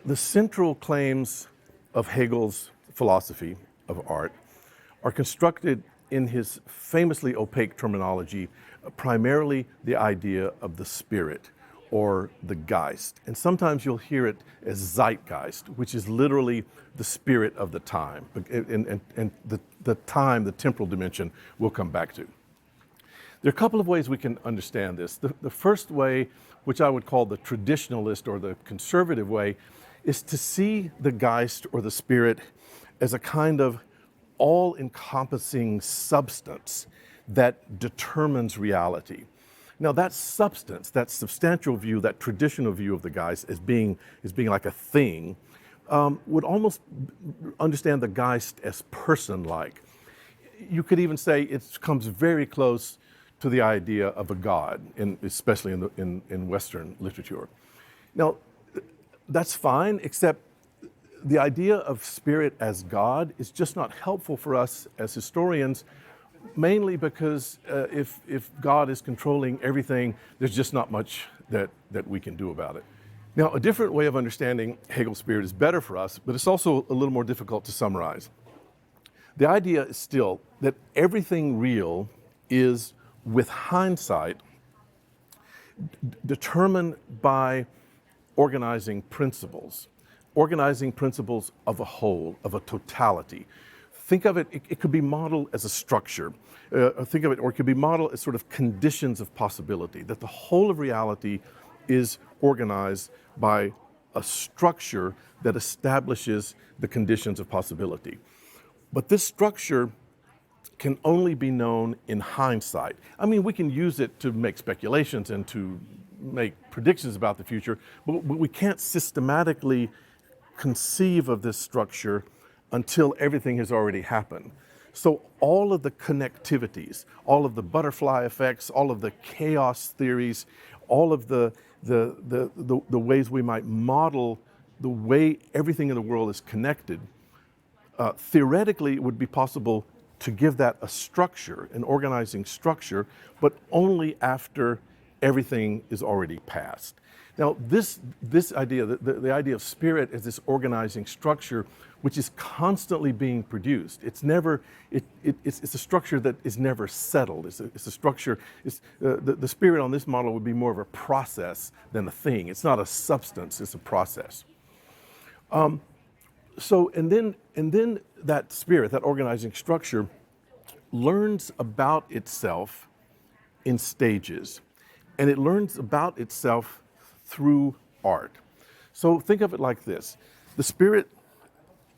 The central claims of Hegel's philosophy of art are constructed in his famously opaque terminology, primarily the idea of the spirit or the Geist. And sometimes you'll hear it as Zeitgeist, which is literally the spirit of the time. And the time, the temporal dimension, we'll come back to. There are a couple of ways we can understand this. The first way, which I would call the traditionalist or the conservative way, is to see the Geist or the spirit as a kind of all-encompassing substance that determines reality. Now that substance, that substantial view, that traditional view of the Geist as being like a thing, would almost understand the Geist as person-like. You could even say it comes very close to the idea of a God, especially in Western literature. Now, that's fine, except the idea of spirit as God is just not helpful for us as historians, mainly because if God is controlling everything, there's just not much that we can do about it. Now, a different way of understanding Hegel's spirit is better for us, but it's also a little more difficult to summarize. The idea is still that everything real is, with hindsight, determined by organizing principles of a whole, of a totality. Think of it, it could be modeled as a structure. Think of it, or it could be modeled as sort of conditions of possibility, that the whole of reality is organized by a structure that establishes the conditions of possibility. But this structure can only be known in hindsight. I mean, we can use it to make speculations and to make predictions about the future, but we can't systematically conceive of this structure until everything has already happened. So all of the connectivities, all of the butterfly effects, all of the chaos theories, all of the ways we might model the way everything in the world is connected, theoretically it would be possible to give that a structure, an organizing structure, but only after everything is already past. Now, this idea, the idea of spirit as this organizing structure, which is constantly being produced. It's a structure that is never settled. It's a structure. The spirit on this model would be more of a process than a thing. It's not a substance. It's a process. And then that spirit, that organizing structure, learns about itself in stages, and it learns about itself through art. So think of it like this: the spirit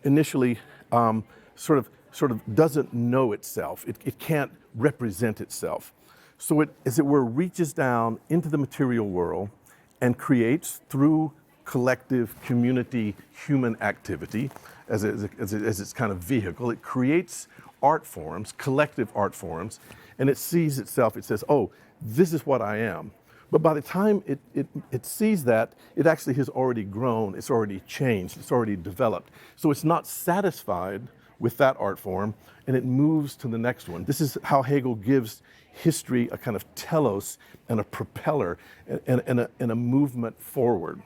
initially sort of doesn't know itself. It can't represent itself. So it, as it were, reaches down into the material world and creates through collective community human activity as its kind of vehicle. It creates art forms, collective art forms, and it sees itself. It says, oh, this is what I am. But by the time it sees that, it actually has already grown, it's already changed, it's already developed. So it's not satisfied with that art form, and it moves to the next one. This is how Hegel gives history a kind of telos and a propeller and a movement forward.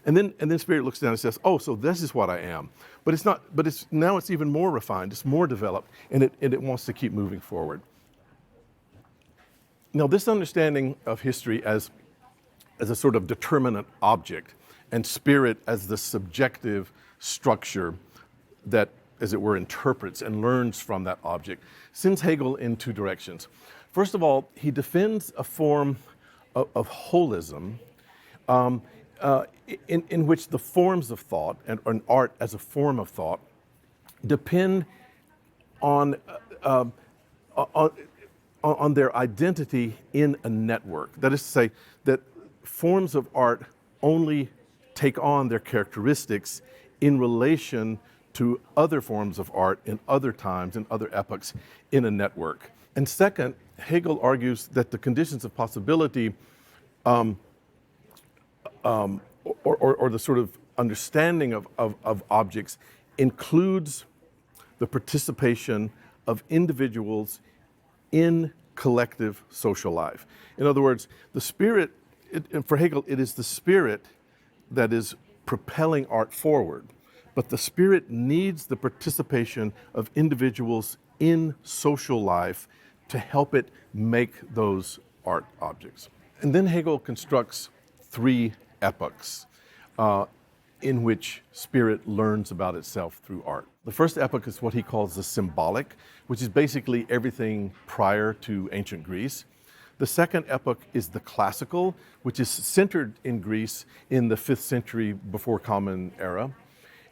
And then spirit looks down and says, oh, so this is what I am. But it's not, now it's even more refined, it's more developed, and it wants to keep moving forward. Now, this understanding of history as a sort of determinate object, and spirit as the subjective structure that, as it were, interprets and learns from that object, sends Hegel in two directions. First of all, he defends a form of holism in which the forms of thought and art as a form of thought depend on their identity in a network. That is to say, that forms of art only take on their characteristics in relation to other forms of art in other times and other epochs in a network. And second, Hegel argues that the conditions of possibility or the sort of understanding of objects includes the participation of individuals in collective social life. In other words, the spirit, for Hegel, it is the spirit that is propelling art forward. But the spirit needs the participation of individuals in social life to help it make those art objects. And then Hegel constructs three epochs in which spirit learns about itself through art. The first epoch is what he calls the symbolic, which is basically everything prior to ancient Greece. The second epoch is the classical, which is centered in Greece in the 5th century before Common Era.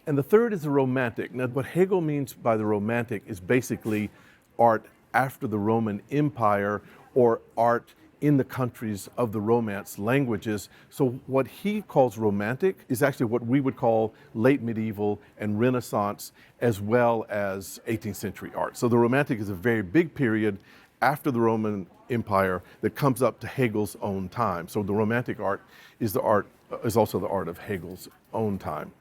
And the third is the romantic. Now, what Hegel means by the romantic is basically art after the Roman Empire, or art in the countries of the Romance languages. So what he calls romantic is actually what we would call late medieval and Renaissance, as well as 18th century art. So the romantic is a very big period after the Roman Empire that comes up to Hegel's own time. So the romantic art is also the art of Hegel's own time.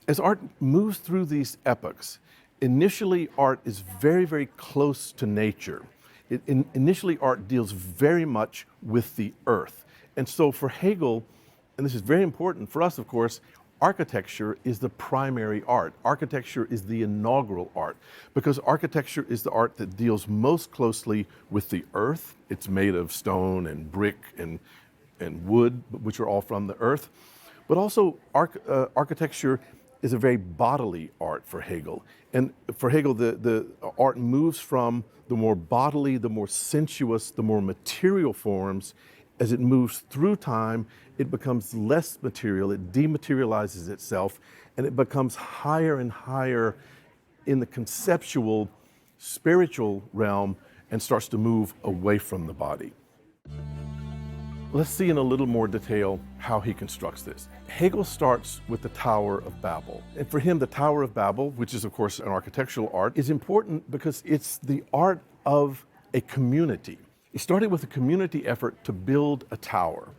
As art moves through these epochs, initially art is very, very close to nature. Initially art deals very much with the earth. And so for Hegel, and this is very important for us, of course, architecture is the primary art. Architecture is the inaugural art, because architecture is the art that deals most closely with the earth. It's made of stone and brick and wood, which are all from the earth. But also architecture is a very bodily art for Hegel. And for Hegel, the art moves from the more bodily, the more sensuous, the more material forms. As it moves through time, it becomes less material, it dematerializes itself, and it becomes higher and higher in the conceptual, spiritual realm and starts to move away from the body. Let's see in a little more detail how he constructs this. Hegel starts with the Tower of Babel. And for him, the Tower of Babel, which is of course an architectural art, is important because it's the art of a community. He started with a community effort to build a tower.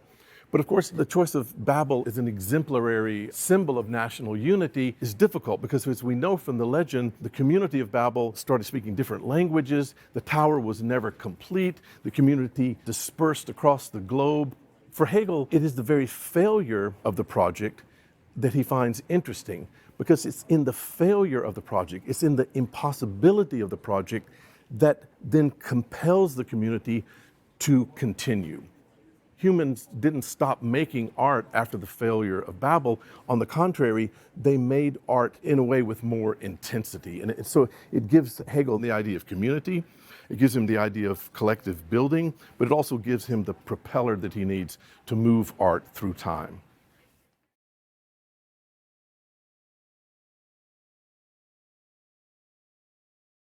But of course, the choice of Babel as an exemplary symbol of national unity is difficult because, as we know from the legend, the community of Babel started speaking different languages. The tower was never complete. The community dispersed across the globe. For Hegel, it is the very failure of the project that he finds interesting, because it's in the failure of the project, it's in the impossibility of the project that then compels the community to continue. Humans didn't stop making art after the failure of Babel. On the contrary, they made art in a way with more intensity. And so it gives Hegel the idea of community, it gives him the idea of collective building, but it also gives him the propeller that he needs to move art through time.